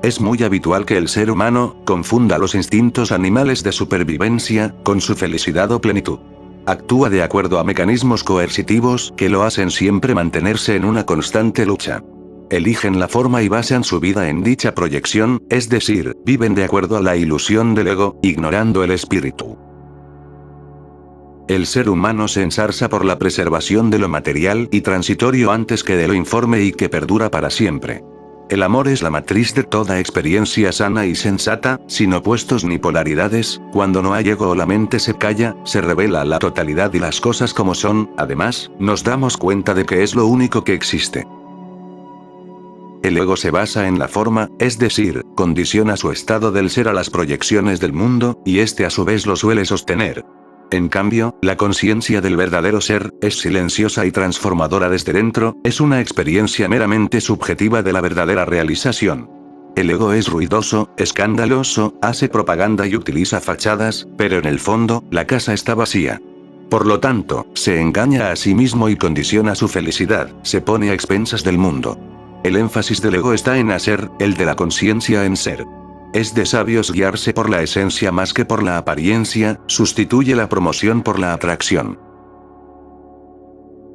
es muy habitual que el ser humano confunda los instintos animales de supervivencia con su felicidad o plenitud. Actúa de acuerdo a mecanismos coercitivos que lo hacen siempre mantenerse en una constante lucha. Eligen la forma y basan su vida en dicha proyección, es decir, viven de acuerdo a la ilusión del ego, ignorando el espíritu. El ser humano se ensarza por la preservación de lo material y transitorio antes que de lo informe y que perdura para siempre. El amor es la matriz de toda experiencia sana y sensata, sin opuestos ni polaridades. Cuando no hay ego o la mente se calla, se revela la totalidad y las cosas como son. Además, nos damos cuenta de que es lo único que existe. El ego se basa en la forma, es decir, condiciona su estado del ser a las proyecciones del mundo, y este a su vez lo suele sostener. En cambio, la conciencia del verdadero ser, es silenciosa y transformadora desde dentro, es una experiencia meramente subjetiva de la verdadera realización. El ego es ruidoso, escandaloso, hace propaganda y utiliza fachadas, pero en el fondo, la casa está vacía. Por lo tanto, se engaña a sí mismo y condiciona su felicidad, se pone a expensas del mundo. El énfasis del ego está en hacer, el de la conciencia en ser. Es de sabios guiarse por la esencia más que por la apariencia, sustituye la promoción por la atracción.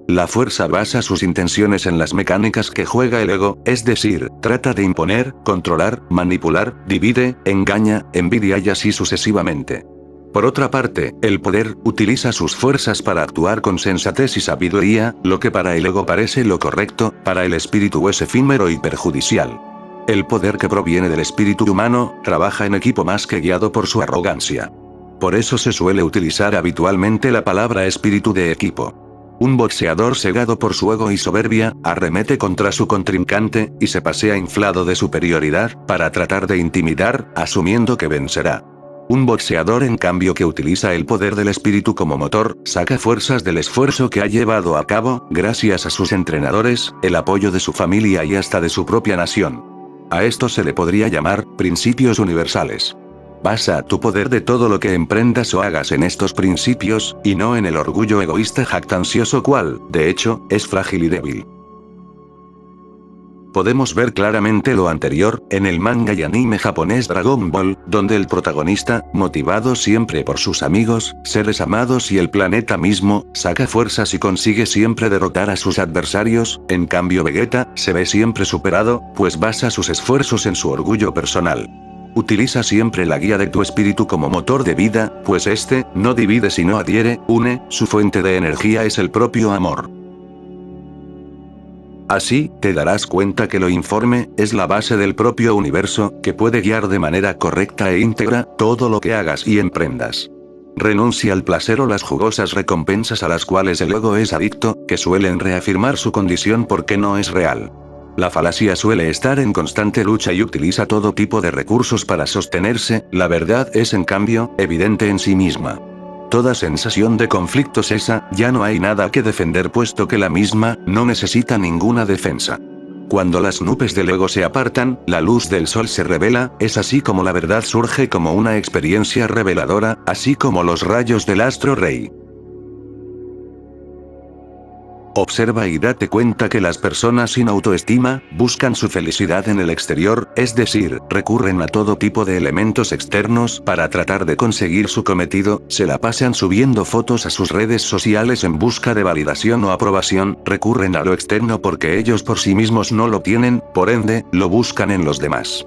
La fuerza basa sus intenciones en las mecánicas que juega el ego, es decir, trata de imponer, controlar, manipular, divide, engaña, envidia y así sucesivamente. Por otra parte, el poder utiliza sus fuerzas para actuar con sensatez y sabiduría, lo que para el ego parece lo correcto, para el espíritu es efímero y perjudicial. El poder que proviene del espíritu humano, trabaja en equipo más que guiado por su arrogancia. Por eso se suele utilizar habitualmente la palabra espíritu de equipo. Un boxeador cegado por su ego y soberbia, arremete contra su contrincante, y se pasea inflado de superioridad, para tratar de intimidar, asumiendo que vencerá. Un boxeador en cambio que utiliza el poder del espíritu como motor, saca fuerzas del esfuerzo que ha llevado a cabo, gracias a sus entrenadores, el apoyo de su familia y hasta de su propia nación. A esto se le podría llamar principios universales. Basa tu poder de todo lo que emprendas o hagas en estos principios, y no en el orgullo egoísta jactancioso cual, de hecho, es frágil y débil. Podemos ver claramente lo anterior, en el manga y anime japonés Dragon Ball, donde el protagonista, motivado siempre por sus amigos, seres amados y el planeta mismo, saca fuerzas y consigue siempre derrotar a sus adversarios. En cambio Vegeta, se ve siempre superado, pues basa sus esfuerzos en su orgullo personal. Utiliza siempre la guía de tu espíritu como motor de vida, pues este, no divide sino adhiere, une, su fuente de energía es el propio amor. Así, te darás cuenta que lo informe, es la base del propio universo, que puede guiar de manera correcta e íntegra, todo lo que hagas y emprendas. Renuncia al placer o las jugosas recompensas a las cuales el ego es adicto, que suelen reafirmar su condición porque no es real. La falacia suele estar en constante lucha y utiliza todo tipo de recursos para sostenerse, la verdad es en cambio, evidente en sí misma. Toda sensación de conflicto cesa, ya no hay nada que defender puesto que la misma, no necesita ninguna defensa. Cuando las nubes del ego se apartan, la luz del sol se revela, es así como la verdad surge como una experiencia reveladora, así como los rayos del astro rey. Observa y date cuenta que las personas sin autoestima, buscan su felicidad en el exterior, es decir, recurren a todo tipo de elementos externos para tratar de conseguir su cometido, se la pasan subiendo fotos a sus redes sociales en busca de validación o aprobación, recurren a lo externo porque ellos por sí mismos no lo tienen, por ende, lo buscan en los demás.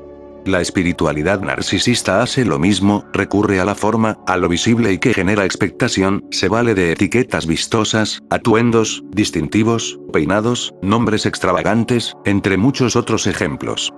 La espiritualidad narcisista hace lo mismo, recurre a la forma, a lo visible y que genera expectación, se vale de etiquetas vistosas, atuendos, distintivos, peinados, nombres extravagantes, entre muchos otros ejemplos.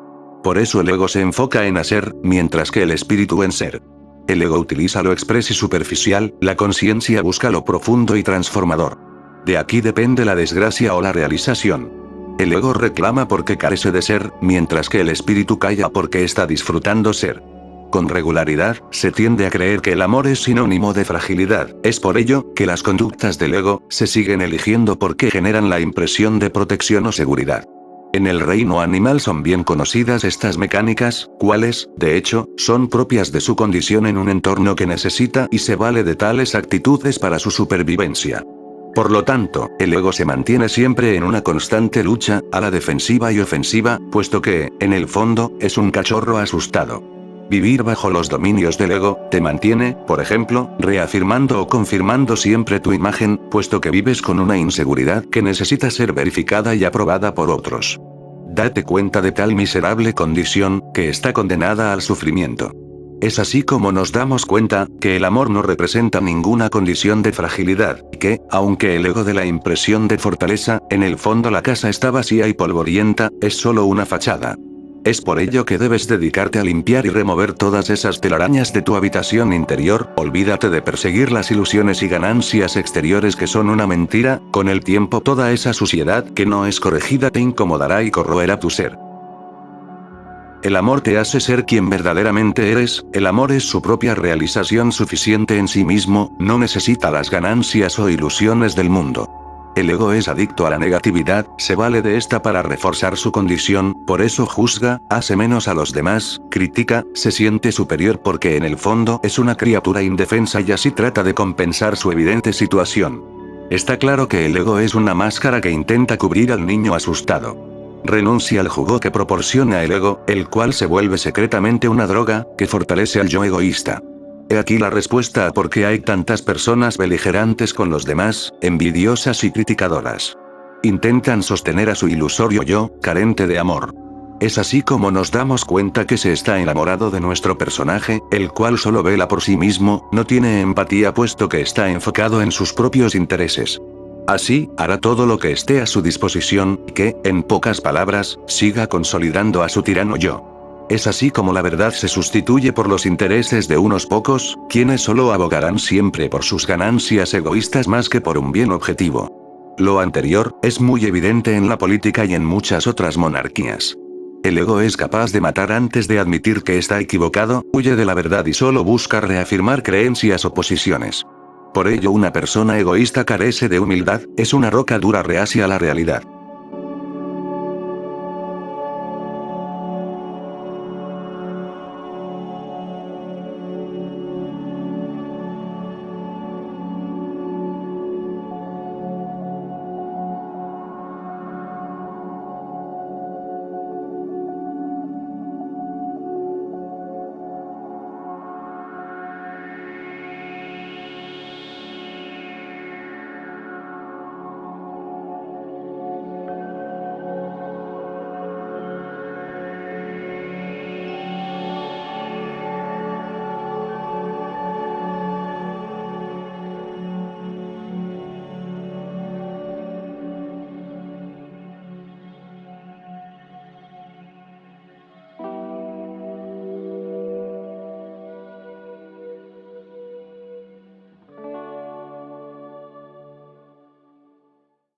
Por eso el ego se enfoca en hacer, mientras que el espíritu en ser. El ego utiliza lo expreso y superficial, la conciencia busca lo profundo y transformador. De aquí depende la desgracia o la realización. El ego reclama porque carece de ser, mientras que el espíritu calla porque está disfrutando ser. Con regularidad, se tiende a creer que el amor es sinónimo de fragilidad, es por ello, que las conductas del ego, se siguen eligiendo porque generan la impresión de protección o seguridad. En el reino animal son bien conocidas estas mecánicas, cuales, de hecho, son propias de su condición en un entorno que necesita y se vale de tales actitudes para su supervivencia. Por lo tanto, el ego se mantiene siempre en una constante lucha, a la defensiva y ofensiva, puesto que, en el fondo, es un cachorro asustado. Vivir bajo los dominios del ego, te mantiene, por ejemplo, reafirmando o confirmando siempre tu imagen, puesto que vives con una inseguridad que necesita ser verificada y aprobada por otros. Date cuenta de tal miserable condición, que está condenada al sufrimiento. Es así como nos damos cuenta, que el amor no representa ninguna condición de fragilidad, y que, aunque el ego dé la impresión de fortaleza, en el fondo la casa está vacía y polvorienta, es solo una fachada. Es por ello que debes dedicarte a limpiar y remover todas esas telarañas de tu habitación interior, olvídate de perseguir las ilusiones y ganancias exteriores que son una mentira, con el tiempo toda esa suciedad que no es corregida te incomodará y corroerá tu ser. El amor te hace ser quien verdaderamente eres, el amor es su propia realización suficiente en sí mismo, no necesita las ganancias o ilusiones del mundo. El ego es adicto a la negatividad, se vale de esta para reforzar su condición, por eso juzga, hace menos a los demás, critica, se siente superior porque en el fondo es una criatura indefensa y así trata de compensar su evidente situación. Está claro que el ego es una máscara que intenta cubrir al niño asustado. Renuncia al jugo que proporciona el ego, el cual se vuelve secretamente una droga, que fortalece al yo egoísta. He aquí la respuesta a por qué hay tantas personas beligerantes con los demás, envidiosas y criticadoras. Intentan sostener a su ilusorio yo, carente de amor. Es así como nos damos cuenta que se está enamorado de nuestro personaje, el cual solo vela por sí mismo, no tiene empatía puesto que está enfocado en sus propios intereses. Así, hará todo lo que esté a su disposición, que, en pocas palabras, siga consolidando a su tirano yo. Es así como la verdad se sustituye por los intereses de unos pocos, quienes solo abogarán siempre por sus ganancias egoístas más que por un bien objetivo. Lo anterior, es muy evidente en la política y en muchas otras monarquías. El ego es capaz de matar antes de admitir que está equivocado, huye de la verdad y solo busca reafirmar creencias o posiciones. Por ello una persona egoísta carece de humildad, es una roca dura reacia a la realidad.